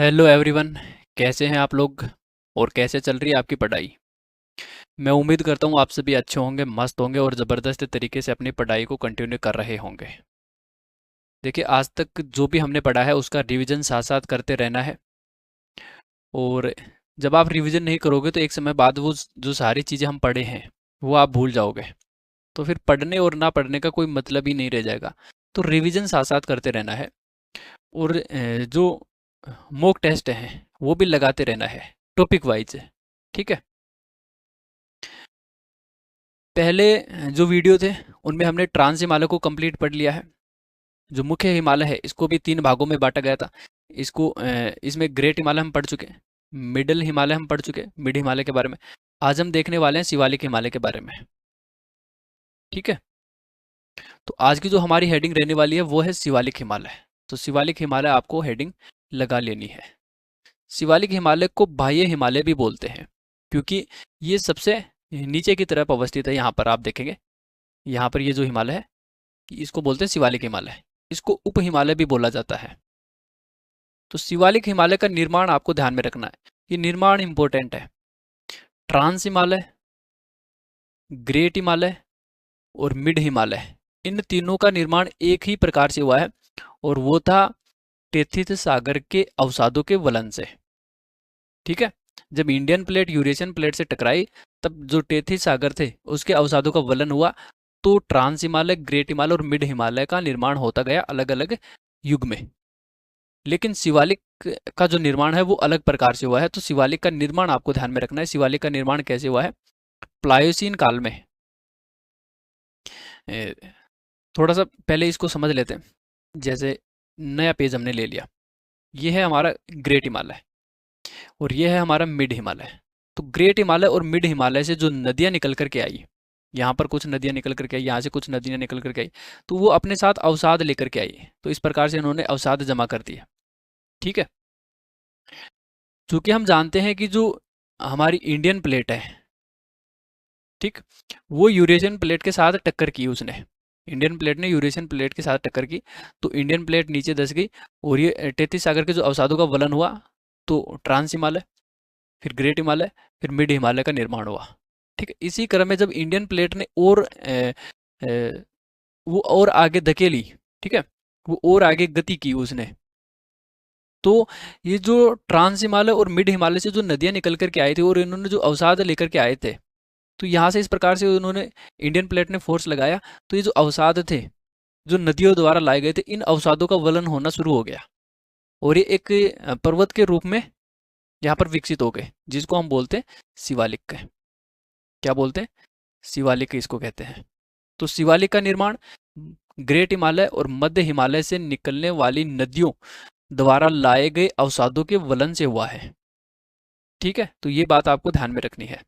Hello everyone. कैसे हैं आप लोग और कैसे चल रही है आपकी पढ़ाई। मैं उम्मीद करता हूँ आप सभी अच्छे होंगे, मस्त होंगे और ज़बरदस्त तरीके से अपनी पढ़ाई को कंटिन्यू कर रहे होंगे। देखिए, आज तक जो भी हमने पढ़ा है उसका रिवीजन साथ साथ करते रहना है। और जब आप रिवीजन नहीं करोगे तो एक समय बाद वो जो सारी चीज़ें हम पढ़े हैं वो आप भूल जाओगे। तो फिर पढ़ने और ना पढ़ने का कोई मतलब ही नहीं रह जाएगा। तो रिवीजन साथ साथ करते रहना है। और जो मॉक टेस्ट हैं वो भी लगाते रहना है, टॉपिक वाइज। ठीक है। पहले जो वीडियो थे उनमें हमने ट्रांस हिमालय को कंप्लीट पढ़ लिया है। जो मुख्य हिमालय है इसको भी 3 भागों में बांटा गया था। इसको इसमें ग्रेट हिमालय हम पढ़ चुके हैं, मिडिल हिमालय हम पढ़ चुके हैं, मिड हिमालय के बारे में। आज हम देखने वाले हैं शिवालिक हिमालय के बारे में। ठीक है। तो आज की जो हमारी हेडिंग रहने वाली है वो है शिवालिक हिमालय। तो शिवालिक हिमालय आपको हेडिंग लगा लेनी है। शिवालिक हिमालय को बाह्य हिमालय भी बोलते हैं, क्योंकि ये सबसे नीचे की तरफ अवस्थित है। यहाँ पर आप देखेंगे, यहाँ पर ये जो हिमालय है इसको बोलते हैं शिवालिक हिमालय। इसको उप हिमालय भी बोला जाता है। तो शिवालिक हिमालय का निर्माण आपको ध्यान में रखना है, ये निर्माण इंपॉर्टेंट है। ट्रांस हिमालय, ग्रेट हिमालय और मिड हिमालय, इन तीनों का निर्माण एक ही प्रकार से हुआ है, और वो था टेथिस सागर के अवसादों के वलन से। ठीक है। जब इंडियन प्लेट यूरेशियन प्लेट से टकराई तब जो टेथिस सागर थे उसके अवसादों का वलन हुआ। तो ट्रांस हिमालय, ग्रेट हिमालय और मिड हिमालय का निर्माण होता गया अलग अलग युग में। लेकिन शिवालिक का जो निर्माण है वो अलग प्रकार से हुआ है। तो शिवालिक का निर्माण आपको ध्यान में रखना है। शिवालिक का निर्माण कैसे हुआ है? प्लायोसीन काल में। ए, थोड़ा सा पहले इसको समझ लेते हैं। जैसे नया पेज हमने ले लिया, ये है हमारा ग्रेट हिमालय और ये है हमारा मिड हिमालय। तो ग्रेट हिमालय और मिड हिमालय से जो नदियां निकल करके आई, यहाँ पर कुछ नदियां निकल करके आई, यहाँ से कुछ नदियां निकल करके आई, तो वो अपने साथ अवसाद लेकर के आई। तो इस प्रकार से इन्होंने अवसाद जमा कर दिया। ठीक है। चूंकि हम जानते हैं कि जो हमारी इंडियन प्लेट है, ठीक, वो यूरेशियन प्लेट के साथ टक्कर की उसने। इंडियन प्लेट ने यूरेशियन प्लेट के साथ टक्कर की, तो इंडियन प्लेट नीचे धंस गई और ये टेथिस सागर के जो अवसादों का वलन हुआ। तो ट्रांस हिमालय, फिर ग्रेट हिमालय, फिर मिड हिमालय का निर्माण हुआ। ठीक है। इसी क्रम में जब इंडियन प्लेट ने और वो और आगे धकेली, ठीक है, वो और आगे गति की उसने, तो ये जो ट्रांस हिमालय और मिड हिमालय से जो नदियां निकल करके आई थी और इन्होंने जो अवसाद लेकर के आए थे, तो यहाँ से इस प्रकार से उन्होंने, इंडियन प्लेट ने फोर्स लगाया, तो ये जो अवसाद थे जो नदियों द्वारा लाए गए थे, इन अवसादों का वलन होना शुरू हो गया और ये एक पर्वत के रूप में यहाँ पर विकसित हो गए, जिसको हम बोलते हैं शिवालिक। क्या बोलते हैं? शिवालिक इसको कहते हैं। तो शिवालिक का निर्माण ग्रेट हिमालय और मध्य हिमालय से निकलने वाली नदियों द्वारा लाए गए अवसादों के वलन से हुआ है। ठीक है। तो ये बात आपको ध्यान में रखनी है।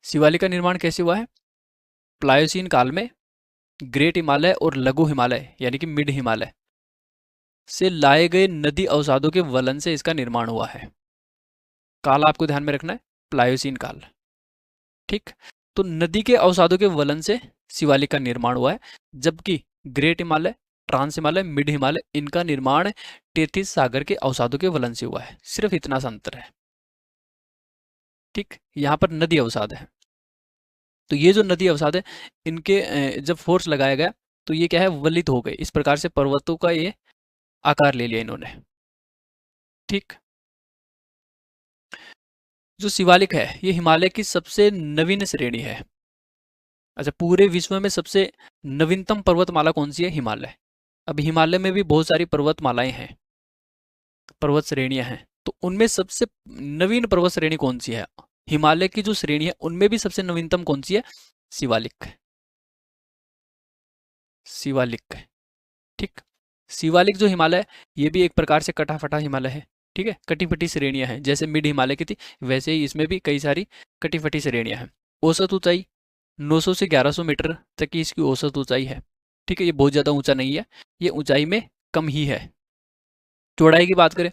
शिवालिक का निर्माण कैसे हुआ है? प्लायोसीन काल में ग्रेट हिमालय और लघु हिमालय यानी कि मिड हिमालय से लाए गए नदी अवसादों के वलन से इसका निर्माण हुआ है। काल आपको ध्यान में रखना है, प्लायोसीन काल। ठीक। तो नदी के अवसादों के वलन से शिवालिक का निर्माण हुआ है, जबकि great Himalaya, trans Himalaya, mid Himalaya, इनका निर्माण टेथिस सागर के अवसादों के वलन से हुआ है। सिर्फ इतना सा अंतर है। ठीक। यहाँ पर नदी अवसाद है। तो ये जो नदी अवसाद है, इनके जब फोर्स लगाया गया तो ये क्या है, वलित हो गए। इस प्रकार से पर्वतों का ये आकार ले लिया इन्होंने। ठीक। जो शिवालिक है ये हिमालय की सबसे नवीन श्रेणी है। अच्छा, पूरे विश्व में सबसे नवीनतम पर्वतमाला कौन सी है? हिमालय। अब हिमालय में भी बहुत सारी पर्वतमालाएं हैं, पर्वत श्रेणियां हैं, तो उनमें सबसे नवीन पर्वत श्रेणी कौन सी है? हिमालय की जो श्रेणी है उनमें भी सबसे नवीनतम कौन सी है? शिवालिक। शिवालिक। ठीक। शिवालिक जो हिमालय है ये भी एक प्रकार से कटा फटा हिमालय है। ठीक है। कटी फटी श्रेणियां हैं, जैसे मिड हिमालय की थी वैसे ही इसमें भी कई सारी कटी फटी श्रेणियां हैं। औसत ऊंचाई 900 से 1100 मीटर तक की इसकी औसत ऊंचाई है। ठीक है। ये बहुत ज़्यादा ऊंचा नहीं है, ये ऊंचाई में कम ही है। चौड़ाई की बात करें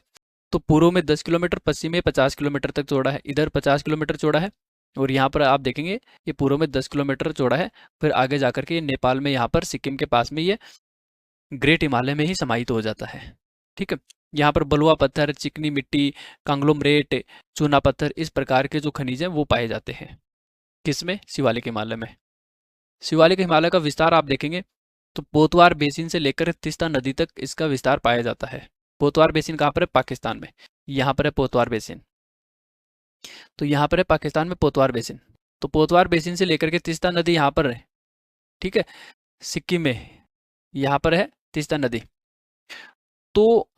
तो पूर्व में 10 किलोमीटर, पश्चिम में 50 किलोमीटर तक चौड़ा है। इधर 50 किलोमीटर चौड़ा है और यहाँ पर आप देखेंगे ये पूर्व में 10 किलोमीटर चौड़ा है। फिर आगे जाकर के ये नेपाल में, यहाँ पर सिक्किम के पास में ये ग्रेट हिमालय में ही समाहित हो जाता है। ठीक है। यहाँ पर बलुआ पत्थर, चिकनी मिट्टी, कांग्लोमरेट, चूना पत्थर, इस प्रकार के जो खनिज हैं वो पाए जाते हैं। किसमें? शिवालिक हिमालय में। शिवालिक हिमालय का विस्तार आप देखेंगे तो पोतवार बेसिन से लेकर तीस्ता नदी तक इसका विस्तार पाया जाता है। पोतवार बेसिन कहाँ पर है? पाकिस्तान में। यहाँ पर है पोतवार बेसिन। तो यहाँ पर है पाकिस्तान में पोतवार बेसिन। तो पोतवार बेसिन से लेकर के तीस्ता नदी यहाँ पर है, ठीक है, सिक्किम में यहाँ पर है तीस्ता नदी। तो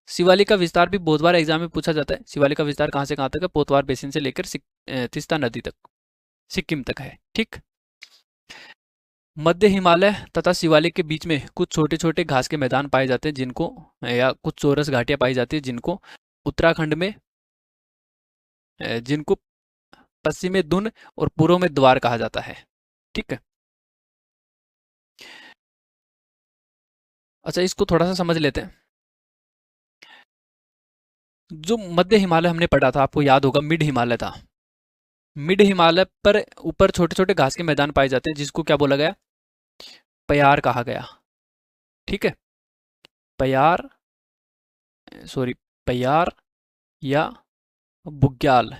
शिवालिक का विस्तार भी बहुत बार एग्जाम में पूछा जाता है। शिवालिक का विस्तार कहाँ से कहाँ तक है? पोतवार बेसिन से लेकर तीस्ता नदी तक, सिक्किम तक है, ठीक। मध्य हिमालय तथा शिवालिक के बीच में कुछ छोटे छोटे घास के मैदान पाए जाते हैं जिनको, या कुछ चौरस घाटियां पाई जाती है जिनको उत्तराखंड में, जिनको पश्चिम में दुन और पूर्व में द्वार कहा जाता है, ठीक है। अच्छा, इसको थोड़ा सा समझ लेते हैं। जो मध्य हिमालय हमने पढ़ा था, आपको याद होगा मिड हिमालय था। मिड हिमालय पर ऊपर छोटे छोटे घास के मैदान पाए जाते हैं जिसको क्या बोला गया? पयार कहा गया, ठीक है। पयार, सॉरी, पयार या बुग्याल,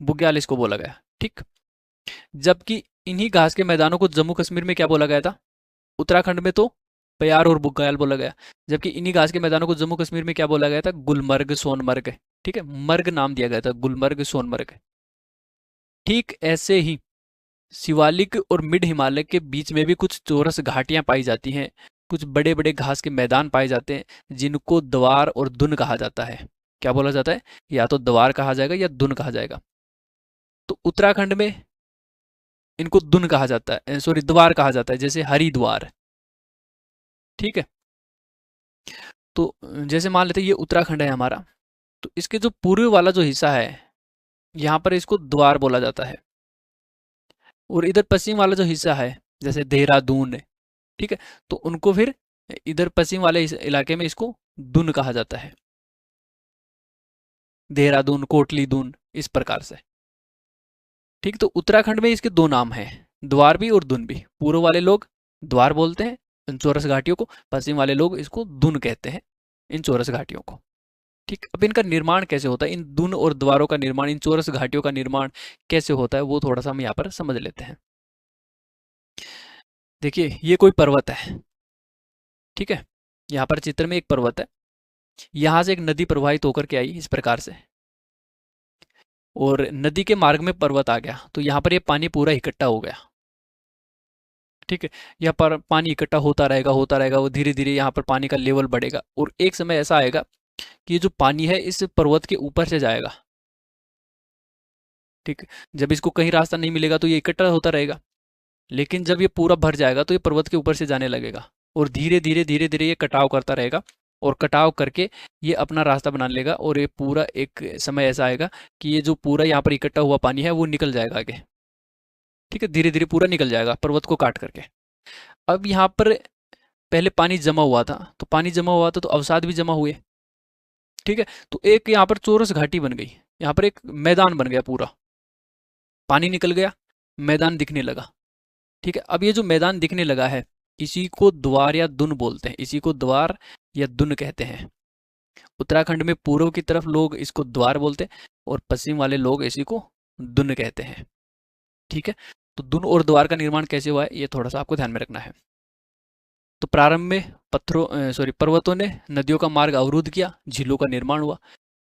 बुग्याल इसको बोला गया, ठीक। जबकि इन्हीं घास के मैदानों को जम्मू कश्मीर में क्या बोला गया था? उत्तराखंड में तो पयार और बुग्याल बोला गया, जबकि इन्हीं घास के मैदानों को जम्मू कश्मीर में क्या बोला गया था? गुलमर्ग, सोनमर्ग, ठीक है, मर्ग नाम दिया गया था, गुलमर्ग, सोनमर्ग। ठीक ऐसे ही शिवालिक और मिड हिमालय के बीच में भी कुछ चौरस घाटियां पाई जाती हैं, कुछ बड़े बड़े घास के मैदान पाए जाते हैं जिनको द्वार और दुन कहा जाता है। क्या बोला जाता है? या तो द्वार कहा जाएगा या दुन कहा जाएगा। तो उत्तराखंड में इनको दुन कहा जाता है, सॉरी, द्वार कहा जाता है, जैसे हरिद्वार, ठीक है। तो जैसे मान लेते हैं ये उत्तराखंड है हमारा, तो इसके जो पूर्व वाला जो हिस्सा है यहाँ पर इसको द्वार बोला जाता है, और इधर पश्चिम वाला जो हिस्सा है जैसे देहरादून, ठीक है, तो उनको फिर इधर पश्चिम वाले इस इलाके में इसको दुन कहा जाता है, देहरादून, कोटली दून, इस प्रकार से, ठीक। तो उत्तराखंड में इसके दो नाम हैं, द्वार भी और दुन भी। पूर्व वाले लोग द्वार बोलते हैं इन चौरस घाटियों को, पश्चिम वाले लोग इसको दुन कहते हैं इन चौरस घाटियों को, ठीक। अब इनका निर्माण कैसे होता है, इन दुन और द्वारों का निर्माण, इन चौरस घाटियों का निर्माण कैसे होता है, वो थोड़ा सा हम यहाँ पर समझ लेते हैं। देखिए, ये कोई पर्वत है, ठीक है, यहाँ पर चित्र में एक पर्वत है, यहाँ से एक नदी प्रवाहित होकर के आई इस प्रकार से, और नदी के मार्ग में पर्वत आ गया, तो यहाँ पर ये पानी पूरा इकट्ठा हो गया, ठीक है। यहाँ पर पानी इकट्ठा होता रहेगा, वो धीरे धीरे यहाँ पर पानी का लेवल बढ़ेगा, और एक समय ऐसा आएगा कि ये जो पानी है इस पर्वत के ऊपर से जाएगा, ठीक है। जब इसको कहीं रास्ता नहीं मिलेगा तो ये इकट्ठा होता रहेगा, लेकिन जब ये पूरा भर जाएगा तो ये पर्वत के ऊपर से जाने लगेगा, और धीरे धीरे ये कटाव करता रहेगा, और कटाव करके ये अपना रास्ता बना लेगा, और ये पूरा एक समय ऐसा आएगा कि ये जो पूरा यहाँ पर इकट्ठा हुआ पानी है वो निकल जाएगा आगे, ठीक है, धीरे धीरे पूरा निकल जाएगा पर्वत को काट करके। अब यहाँ पर पहले पानी जमा हुआ था, तो पानी जमा हुआ था तो अवसाद भी जमा हुए, ठीक है। तो एक यहाँ पर चौरस घाटी बन गई, यहाँ पर एक मैदान बन गया पूरा, पानी निकल गया, मैदान दिखने लगा, ठीक है। अब ये जो मैदान दिखने लगा है इसी को द्वार या दुन बोलते हैं, इसी को द्वार या दुन कहते हैं। उत्तराखंड में पूर्व की तरफ लोग इसको द्वार बोलते हैं, और पश्चिम वाले लोग इसी को दुन कहते हैं, ठीक है। तो दुन और द्वार का निर्माण कैसे हुआ है ये थोड़ा सा आपको ध्यान में रखना है। तो प्रारंभ में पर्वतों ने नदियों का मार्ग अवरुद्ध किया, झीलों का निर्माण हुआ,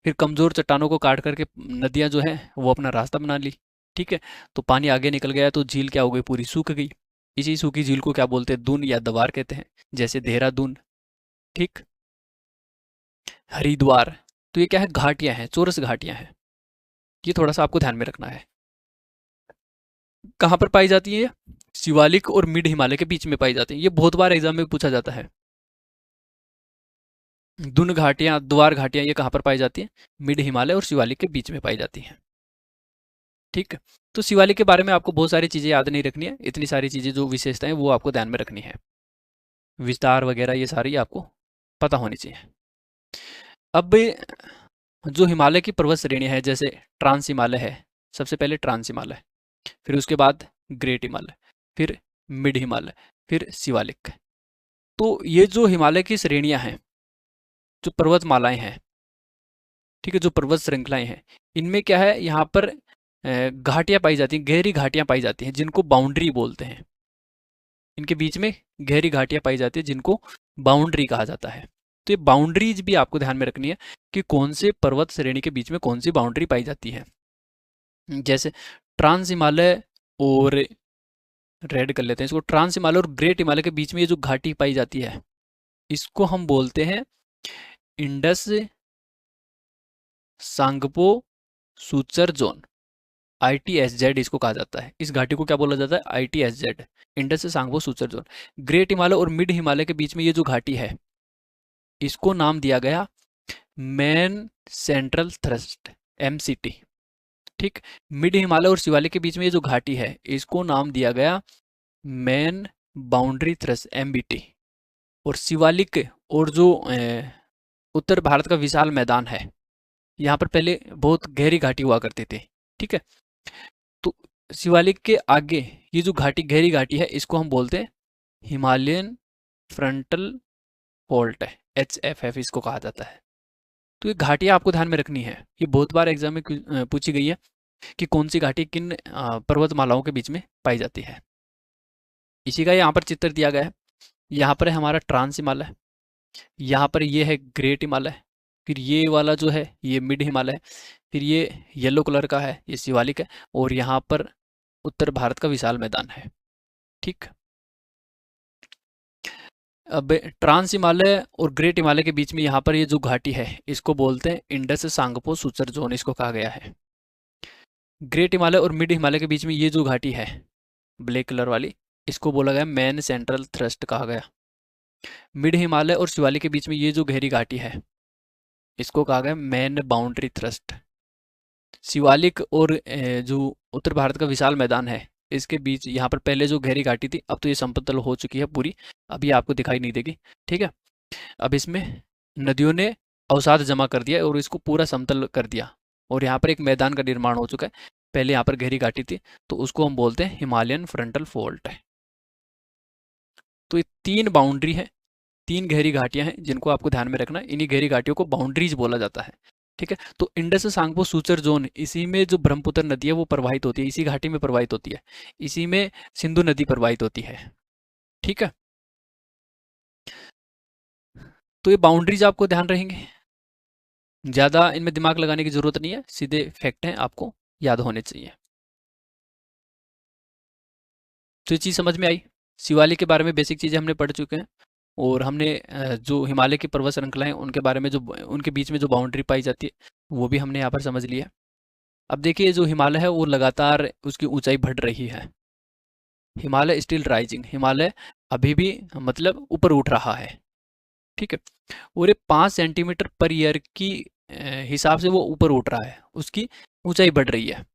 फिर कमजोर चट्टानों को काट करके नदियां जो है वो अपना रास्ता बना ली, ठीक है। तो पानी आगे निकल गया तो झील क्या हो गई? पूरी सूख गई। इसी सूखी झील को क्या बोलते हैं? दून या द्वार कहते हैं, जैसे देहरादून, ठीक, हरिद्वार। तो ये क्या है? घाटियां हैं, चौरस घाटियां हैं, ये थोड़ा सा आपको ध्यान में रखना है। कहाँ पर पाई जाती है? शिवालिक और मिड हिमालय के बीच में पाई जाती है, ये बहुत बार एग्जाम में पूछा जाता है। दुन घाटियां, द्वार घाटियां, ये कहाँ पर पाई जाती है? मिड हिमालय और शिवालिक के बीच में पाई जाती हैं, ठीक। तो शिवालिक के बारे में आपको बहुत सारी चीजें याद नहीं रखनी है, इतनी सारी चीजें जो विशेषताएं वो आपको ध्यान में रखनी है, विस्तार वगैरह ये सारी आपको पता होनी चाहिए। अब जो हिमालय की पर्वत श्रेणी है, जैसे ट्रांस हिमालय है, सबसे पहले ट्रांस हिमालय, फिर उसके बाद ग्रेट हिमालय, फिर मिड हिमालय, फिर शिवालिक, तो ये जो हिमालय की श्रेणियां हैं, जो पर्वतमालाएं हैं, ठीक है, जो पर्वत श्रृंखलाएं हैं, इनमें क्या है, यहाँ पर घाटियां पाई जाती हैं, गहरी घाटियां पाई जाती हैं, जिनको बाउंड्री बोलते हैं। इनके बीच में गहरी घाटियां पाई जाती है, जिनको बाउंड्री कहा जाता है। तो ये बाउंड्रीज भी आपको ध्यान में रखनी है कि कौन से पर्वत श्रेणी के बीच में कौन सी बाउंड्री पाई जाती है। जैसे ट्रांस हिमालय और रेड कर लेते हैं इसको, ट्रांस हिमालय और ग्रेट हिमालय के बीच में ये जो घाटी पाई जाती है, इसको हम बोलते हैं Indus Tsangpo suture zone, ITSZ इसको कहा जाता है। इस घाटी को क्या बोला जाता है? ITSZ, Indus Tsangpo suture zone. Great Himalaya और मिड हिमालय के बीच में ये जो घाटी है, इसको नाम दिया गया मेन सेंट्रल थ्रस्ट, MCT। ठीक, मिड हिमालय और शिवालिक के बीच में ये जो घाटी है, इसको नाम दिया गया मेन बाउंड्री थ्रस्ट, MBT। और शिवालिक और जो उत्तर भारत का विशाल मैदान है, यहाँ पर पहले बहुत गहरी घाटी हुआ करती थी। ठीक है, तो शिवालिक के आगे ये जो घाटी, गहरी घाटी है, इसको हम बोलते हैं हिमालयन फ्रंटल फॉल्ट है, HFF इसको कहा जाता है। तो ये घाटियाँ आपको ध्यान में रखनी है, ये बहुत बार एग्जाम में पूछी गई है कि कौन सी घाटी किन पर्वतमालाओं के बीच में पाई जाती है। इसी का यहाँ पर चित्र दिया गया है। यहाँ पर है हमारा ट्रांस हिमालय, यहाँ पर ये है ग्रेट हिमालय, फिर ये वाला जो है ये मिड हिमालय है, फिर ये येलो कलर का है ये शिवालिक है, और यहाँ पर उत्तर भारत का विशाल मैदान है। ठीक, अब ट्रांस हिमालय और ग्रेट हिमालय के बीच में यहाँ पर ये जो घाटी है, इसको बोलते हैं इंडस सांगपो सुचर जोन, इसको कहा गया है। ग्रेट हिमालय और मिड हिमालय के बीच में ये जो घाटी है ब्लैक कलर वाली, इसको बोला गया मेन सेंट्रल थ्रस्ट कहा गया। मिड हिमालय और शिवालिक के बीच में ये जो गहरी घाटी है, इसको कहा गया मेन बाउंड्री थ्रस्ट। शिवालिक और जो उत्तर भारत का विशाल मैदान है, इसके बीच यहाँ पर पहले जो गहरी घाटी थी, अब तो ये समतल हो चुकी है पूरी, अभी आपको दिखाई नहीं देगी। ठीक है, अब इसमें नदियों ने अवसाद जमा कर दिया और इसको पूरा समतल कर दिया, और यहाँ पर एक मैदान का निर्माण हो चुका है। पहले यहाँ पर गहरी घाटी थी, तो उसको हम बोलते हैं हिमालयन फ्रंटल फॉल्ट है। तो ये 3 बाउंड्री है, 3 गहरी घाटियां हैं, जिनको आपको ध्यान में रखना है। इन्हीं गहरी घाटियों को बाउंड्रीज बोला जाता है। ठीक है, तो इंडस सांगपो सूचर जोन, इसी में जो ब्रह्मपुत्र नदी है वो प्रवाहित होती है, इसी घाटी में प्रवाहित होती है, इसी में सिंधु नदी प्रवाहित होती है। ठीक है, तो ये बाउंड्रीज आपको ध्यान रहेंगे, ज़्यादा इनमें दिमाग लगाने की जरूरत नहीं है, सीधे फैक्ट हैं, आपको याद होने चाहिए। तो ये चीज़ समझ में आई, शिवालिक के बारे में बेसिक चीज़ें हमने पढ़ चुके हैं, और हमने जो हिमालय की पर्वत श्रृंखलाएं उनके बारे में, जो उनके बीच में जो बाउंड्री पाई जाती है, वो भी हमने यहाँ पर समझ लिया। अब देखिए, जो हिमालय है वो लगातार उसकी ऊंचाई बढ़ रही है। हिमालय स्टिल राइजिंग, हिमालय अभी भी मतलब ऊपर उठ रहा है। ठीक है, और ये 5 सेंटीमीटर पर ईयर की हिसाब से वो ऊपर उठ रहा है, उसकी ऊंचाई बढ़ रही है।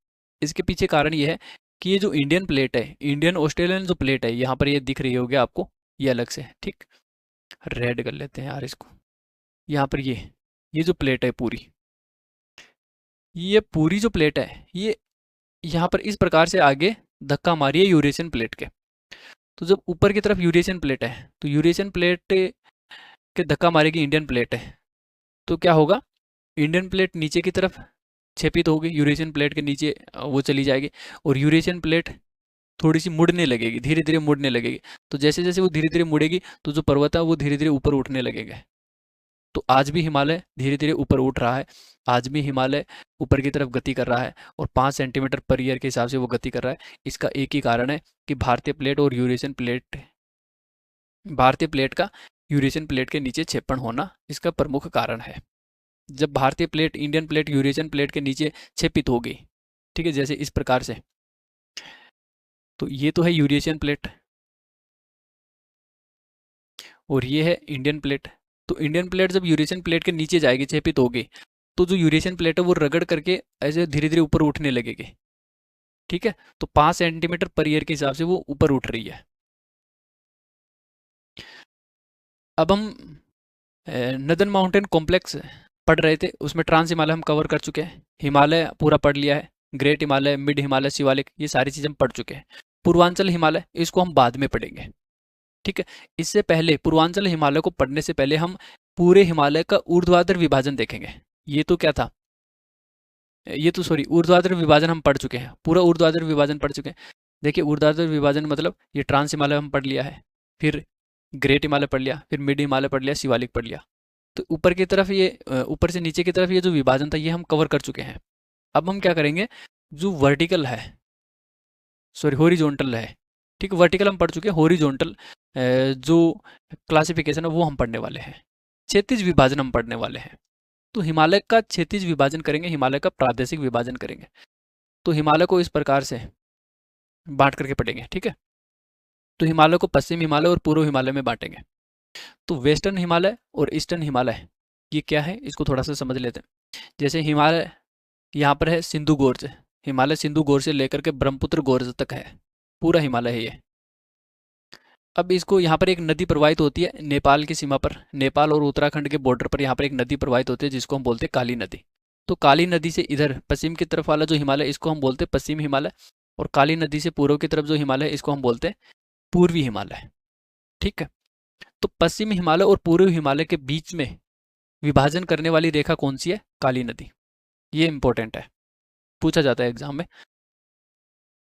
इसके पीछे कारण ये है कि ये जो इंडियन प्लेट है, इंडियन ऑस्ट्रेलियन जो प्लेट है, यहाँ पर ये दिख रही होगी आपको, ये अलग से। ठीक, रेड कर लेते हैं यार इसको। यहाँ पर ये जो प्लेट है पूरी, ये पूरी जो प्लेट है, ये यहाँ पर इस प्रकार से आगे धक्का मारी है यूरेशियन प्लेट के। तो जब ऊपर की तरफ यूरेशियन प्लेट है, तो यूरेशियन प्लेट के धक्का मारेगी इंडियन प्लेट है, तो क्या होगा, इंडियन प्लेट नीचे की तरफ छेपित होगी, यूरेशियन प्लेट के नीचे वो चली जाएगी, और यूरेशियन प्लेट थोड़ी सी मुड़ने लगेगी, धीरे धीरे मुड़ने लगेगी। तो जैसे जैसे वो धीरे धीरे मुड़ेगी, तो जो पर्वत है वो धीरे धीरे ऊपर उठने लगेगा। तो आज भी हिमालय धीरे धीरे ऊपर उठ रहा है, आज भी हिमालय ऊपर की तरफ गति कर रहा है, और 5 सेंटीमीटर पर ईयर के हिसाब से वो गति कर रहा है। इसका एक ही कारण है कि भारतीय प्लेट और यूरेशियन प्लेट, भारतीय प्लेट का यूरेशियन प्लेट के नीचे छेपण होना इसका प्रमुख कारण है। जब भारतीय plate, Indian plate Eurasian plate के नीचे छेपित हो गई, ठीक है, जैसे इस प्रकार से, तो ये तो है यूरेशियन प्लेट और ये है इंडियन प्लेट। तो इंडियन प्लेट जब यूरेशियन प्लेट के नीचे जाएगी, छेपित होगी, तो जो यूरेशियन प्लेट है वो रगड़ करके ऐसे धीरे धीरे ऊपर उठने लगेगी। ठीक है, तो 5 सेंटीमीटर पर ईयर के हिसाब से वो ऊपर उठ रही है। अब हम नदन माउंटेन कॉम्प्लेक्स पढ़ रहे थे, उसमें ट्रांस हिमालय हम कवर कर चुके हैं, हिमालय पूरा पढ़ लिया है, ग्रेट हिमालय, मिड हिमालय, शिवालिक, ये सारी चीज़ हम पढ़ चुके हैं। पूर्वांचल हिमालय इसको हम बाद में पढ़ेंगे। ठीक है, इससे पहले पूर्वांचल हिमालय को पढ़ने से पहले हम पूरे हिमालय का ऊर्ध्वाधर विभाजन देखेंगे। ये तो क्या था, ये तो सॉरी ऊर्ध्वाधर विभाजन हम पढ़ चुके हैं, पूरा ऊर्ध्वाधर विभाजन पढ़ चुके हैं। देखिए ऊर्ध्वाधर विभाजन मतलब ये ट्रांस हिमालय हम पढ़ लिया है, फिर ग्रेट हिमालय पढ़ लिया, फिर मिड हिमालय पढ़ लिया, शिवालिक पढ़ लिया। तो ऊपर की तरफ ये ऊपर से नीचे की तरफ ये जो विभाजन था ये हम कवर कर चुके हैं। अब हम क्या करेंगे, जो वर्टिकल है, सॉरी हॉरिजॉन्टल है, ठीक, वर्टिकल हम पढ़ चुके हैं, हॉरिजॉन्टल जो क्लासिफिकेशन है वो हम पढ़ने वाले हैं, क्षैतिज विभाजन हम पढ़ने वाले हैं। तो हिमालय का क्षैतिज विभाजन करेंगे, हिमालय का प्रादेशिक विभाजन करेंगे। तो हिमालय को इस प्रकार से बांट करके पढ़ेंगे, ठीक है। तो हिमालय को पश्चिम हिमालय और पूर्व हिमालय में बांटेंगे। तो वेस्टर्न हिमालय और ईस्टर्न हिमालय ये क्या है, इसको थोड़ा सा समझ लेते हैं। जैसे हिमालय यहाँ पर है सिंधु गोर्ज, हिमालय सिंधु गोर्ज से लेकर के ब्रह्मपुत्र गोर्ज तक है, पूरा हिमालय है ये। अब इसको यहाँ पर एक नदी प्रवाहित होती है नेपाल की सीमा पर, नेपाल और उत्तराखंड के बॉर्डर पर यहाँ पर एक नदी प्रवाहित होती है जिसको हम बोलते हैं काली नदी। तो काली नदी से इधर पश्चिम की तरफ वाला जो हिमालय इसको हम बोलते हैं पश्चिम हिमालय, और काली नदी से पूर्व की तरफ जो हिमालय इसको हम बोलते हैं पूर्वी हिमालय, ठीक है। तो पश्चिम हिमालय और पूर्वी हिमालय के बीच में विभाजन करने वाली रेखा कौन सी है, काली नदी। ये इंपॉर्टेंट है, पूछा जाता है एग्जाम में।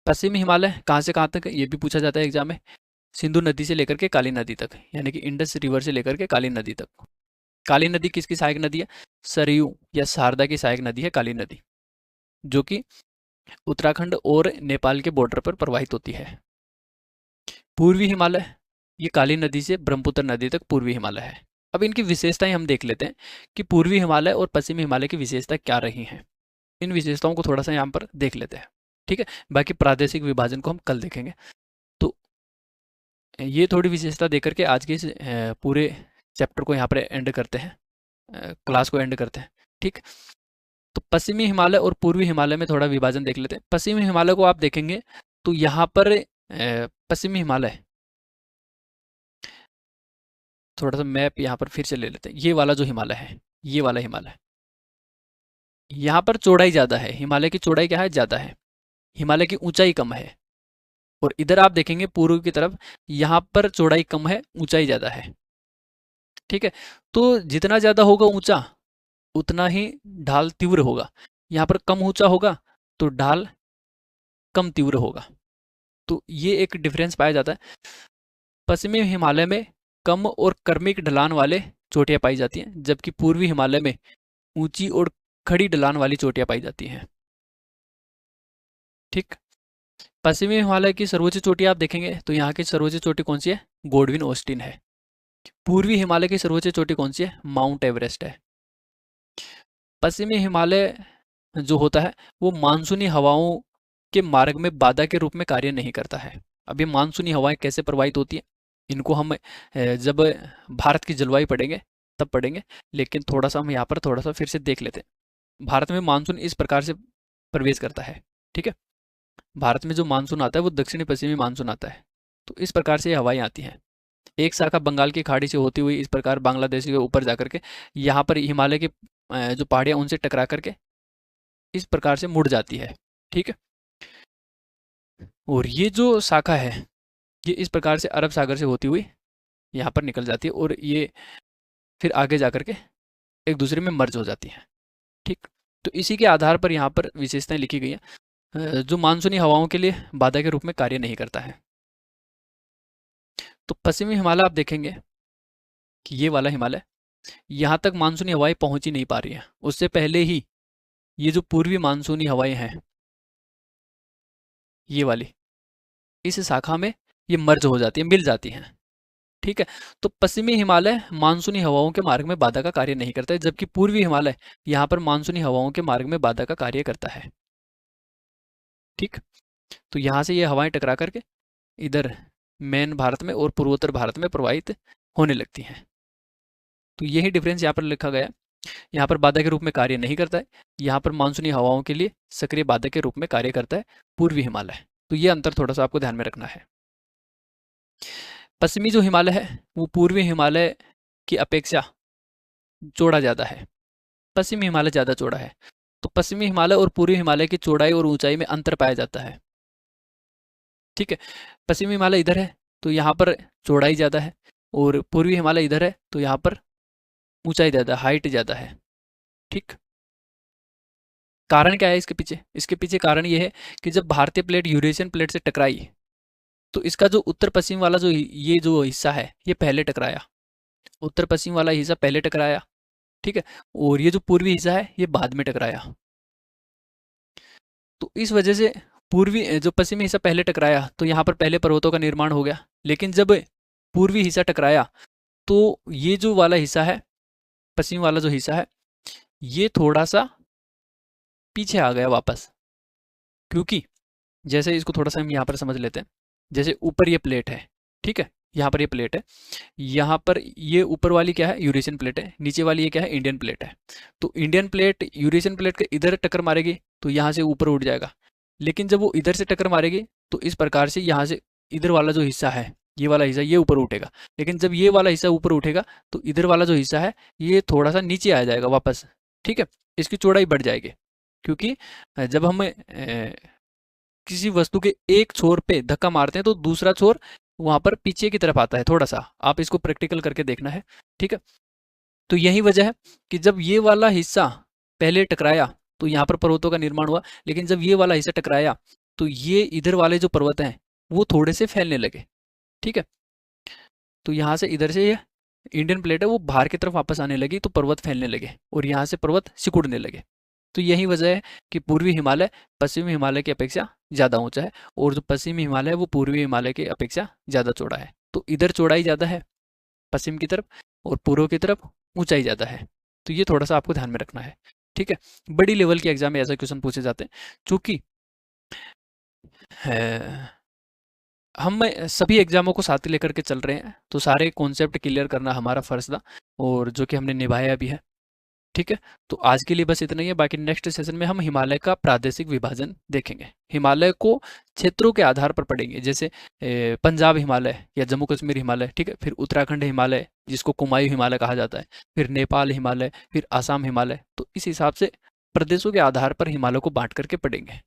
पश्चिमी हिमालय कहाँ से कहाँ तक है ये भी पूछा जाता है एग्जाम में, सिंधु नदी से लेकर के काली नदी तक, यानी कि इंडस रिवर से लेकर के काली नदी तक। काली नदी किसकी सहायक नदी है, सरयू या शारदा की सहायक नदी है काली नदी, जो कि उत्तराखंड और नेपाल के बॉर्डर पर प्रवाहित होती है। पूर्वी हिमालय ये काली नदी से ब्रह्मपुत्र नदी तक पूर्वी हिमालय है। अब इनकी विशेषताएं हम देख लेते हैं कि पूर्वी हिमालय और पश्चिमी हिमालय की विशेषता क्या रही हैं। इन विशेषताओं को थोड़ा सा यहाँ पर देख लेते हैं, ठीक है। बाकी प्रादेशिक विभाजन को हम कल देखेंगे। तो ये थोड़ी विशेषता देकर के आज के इस पूरे चैप्टर को यहाँ पर एंड करते हैं, क्लास को एंड करते हैं, ठीक। तो पश्चिमी हिमालय और पूर्वी हिमालय में थोड़ा विभाजन देख लेते हैं। पश्चिमी हिमालय को आप देखेंगे तो यहाँ पर पश्चिमी हिमालय, थोड़ा सा मैप यहाँ पर फिर से ले लेते हैं। ये वाला जो हिमालय है, ये वाला हिमालय, यहाँ पर चौड़ाई ज़्यादा है, हिमालय की चौड़ाई क्या है, ज़्यादा है, हिमालय की ऊंचाई कम है। और इधर आप देखेंगे पूर्व की तरफ, यहाँ पर चौड़ाई कम है, ऊंचाई ज़्यादा है, ठीक है। तो जितना ज़्यादा होगा ऊंचा उतना ही ढाल तीव्र होगा, यहाँ पर कम ऊंचा होगा तो ढाल कम तीव्र होगा। तो ये एक डिफरेंस पाया जाता है। पश्चिमी हिमालय में कम और क्रमिक ढलान वाले चोटियाँ पाई जाती हैं, जबकि पूर्वी हिमालय में ऊंची और खड़ी ढलान वाली चोटियाँ पाई जाती हैं, ठीक। पश्चिमी हिमालय की सर्वोच्च चोटी आप देखेंगे तो यहाँ की सर्वोच्च चोटी कौन सी है, गोडविन ऑस्टिन है। पूर्वी हिमालय की सर्वोच्च चोटी कौन सी है, माउंट एवरेस्ट है। पश्चिमी हिमालय जो होता है वो मानसूनी हवाओं के मार्ग में बाधा के रूप में कार्य नहीं करता है। अब ये मानसूनी हवाएं कैसे प्रवाहित होती हैं, इनको हम जब भारत की जलवायु पढ़ेंगे तब पढ़ेंगे, लेकिन थोड़ा सा हम यहाँ पर थोड़ा सा फिर से देख लेते हैं। भारत में मानसून इस प्रकार से प्रवेश करता है, ठीक है। भारत में जो मानसून आता है वो दक्षिणी पश्चिमी मानसून आता है। तो इस प्रकार से ये हवाएं आती हैं। एक शाखा बंगाल की खाड़ी से होती हुई इस प्रकार बांग्लादेश के ऊपर जाकर के यहाँ पर हिमालय के जो पहाड़ियाँ उनसे टकरा करके इस प्रकार से मुड़ जाती है, ठीक है। और ये जो शाखा है ये इस प्रकार से अरब सागर से होती हुई यहाँ पर निकल जाती है और ये फिर आगे जा कर के एक दूसरे में मर्ज हो जाती है, ठीक। तो इसी के आधार पर यहाँ पर विशेषताएं लिखी गई हैं, जो मानसूनी हवाओं के लिए बाधा के रूप में कार्य नहीं करता है। तो पश्चिमी हिमालय आप देखेंगे कि ये वाला हिमालय, यहाँ तक मानसूनी हवाएं पहुंच ही नहीं पा रही हैं। उससे पहले ही ये जो पूर्वी मानसूनी हवाएं हैं ये वाली, इस शाखा में ये मर्ज हो जाती है, मिल जाती हैं, ठीक है। तो पश्चिमी हिमालय मानसूनी हवाओं के मार्ग में बाधा का कार्य नहीं करता है, जबकि पूर्वी हिमालय यहाँ पर मानसूनी हवाओं के मार्ग में बाधा का कार्य करता है, ठीक। तो यहाँ से ये हवाएं टकरा करके इधर मेन भारत में और पूर्वोत्तर भारत में प्रवाहित होने लगती हैं। तो यही डिफरेंस यहाँ पर लिखा गया। यहाँ पर बाधा के रूप में कार्य नहीं करता है, यहाँ पर मानसूनी हवाओं के लिए सक्रिय बाधा के रूप में कार्य करता है पूर्वी हिमालय। तो ये अंतर थोड़ा सा आपको ध्यान में रखना है। पश्चिमी जो हिमालय है वो पूर्वी हिमालय की अपेक्षा चौड़ा ज़्यादा है, पश्चिमी हिमालय ज़्यादा चौड़ा है। तो पश्चिमी हिमालय और पूर्वी हिमालय की चौड़ाई और ऊंचाई में अंतर पाया जाता है, ठीक है। पश्चिमी हिमालय इधर है तो यहाँ पर चौड़ाई ज़्यादा है, और पूर्वी हिमालय इधर है तो यहाँ पर ऊंचाई ज़्यादा, हाइट ज़्यादा है। ठीक, कारण क्या है इसके पीछे? इसके पीछे कारण ये है कि जब भारतीय प्लेट यूरेशियन प्लेट से टकराई, तो इसका जो उत्तर पश्चिम वाला जो ये जो हिस्सा है ये पहले टकराया, उत्तर पश्चिम वाला हिस्सा पहले टकराया। ठीक है, और ये जो पूर्वी हिस्सा है ये बाद में टकराया। तो इस वजह से पूर्वी जो पश्चिमी हिस्सा पहले टकराया तो यहाँ पर पहले पर्वतों का निर्माण हो गया, लेकिन जब पूर्वी हिस्सा टकराया तो ये जो वाला हिस्सा है, पश्चिम वाला जो हिस्सा है, ये थोड़ा सा पीछे आ गया वापस। क्योंकि जैसे इसको थोड़ा सा हम यहाँ पर समझ लेते हैं, जैसे ऊपर ये प्लेट है, ठीक है, यहाँ पर ये प्लेट है, यहाँ पर ये ऊपर वाली क्या है, यूरेशियन प्लेट है, नीचे वाली ये क्या है, इंडियन प्लेट है। तो इंडियन प्लेट यूरेशियन प्लेट के इधर टक्कर मारेगी तो यहाँ से ऊपर उठ जाएगा, लेकिन जब वो इधर से टक्कर मारेगी तो इस प्रकार से यहाँ से इधर वाला जो हिस्सा है, ये वाला हिस्सा ये ऊपर उठेगा, लेकिन जब ये वाला हिस्सा ऊपर उठेगा तो इधर वाला जो हिस्सा है ये थोड़ा सा नीचे आ जाएगा वापस। ठीक है, इसकी चौड़ाई बढ़ जाएगी, क्योंकि जब हम किसी वस्तु के एक छोर पे धक्का मारते हैं तो दूसरा छोर वहां पर पीछे की तरफ आता है थोड़ा सा, आप इसको प्रैक्टिकल करके देखना है। ठीक है, तो यही वजह है कि जब ये वाला हिस्सा पहले टकराया तो यहाँ पर पर्वतों का निर्माण हुआ, लेकिन जब ये वाला हिस्सा टकराया तो ये इधर वाले जो पर्वत हैं वो थोड़े से फैलने लगे। ठीक है, तो यहाँ से इधर से ये इंडियन प्लेट है वो बाहर की तरफ वापस आने लगी तो पर्वत फैलने लगे और यहाँ से पर्वत सिकुड़ने लगे। तो यही वजह है कि पूर्वी हिमालय पश्चिमी हिमालय की अपेक्षा ज़्यादा ऊंचा है, और जो पश्चिमी हिमालय है वो पूर्वी हिमालय की अपेक्षा ज़्यादा चौड़ा है। तो इधर चौड़ाई ज़्यादा है पश्चिम की तरफ, और पूर्व की तरफ ऊंचाई ज़्यादा है। तो ये थोड़ा सा आपको ध्यान में रखना है। ठीक है, बड़ी लेवल के एग्जाम में ऐसा क्वेश्चन पूछे जाते हैं, चूँकि हम सभी एग्जामों को साथ ही लेकर के चल रहे हैं, तो सारे कॉन्सेप्ट क्लियर करना हमारा फर्ज था, और जो कि हमने निभाया भी है। ठीक है, तो आज के लिए बस इतना ही है, बाकी नेक्स्ट सेशन में हम हिमालय का प्रादेशिक विभाजन देखेंगे। हिमालय को क्षेत्रों के आधार पर पढ़ेंगे, जैसे पंजाब हिमालय या जम्मू कश्मीर हिमालय, ठीक है, फिर उत्तराखंड हिमालय जिसको कुमायूं हिमालय कहा जाता है, फिर नेपाल हिमालय, फिर आसाम हिमालय। तो इस हिसाब से प्रदेशों के आधार पर हिमालय को बांट करके पढ़ेंगे,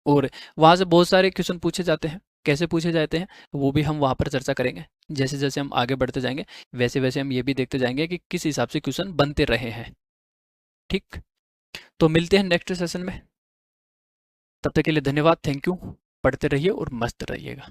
और वहाँ से बहुत सारे क्वेश्चन पूछे जाते हैं। कैसे पूछे जाते हैं वो भी हम वहाँ पर चर्चा करेंगे। जैसे जैसे हम आगे बढ़ते जाएंगे वैसे वैसे हम ये भी देखते जाएंगे कि किस हिसाब से क्वेश्चन बनते रहे हैं। ठीक, तो मिलते हैं नेक्स्ट सेशन में, तब तक के लिए धन्यवाद, थैंक यू, पढ़ते रहिए और मस्त रहिएगा।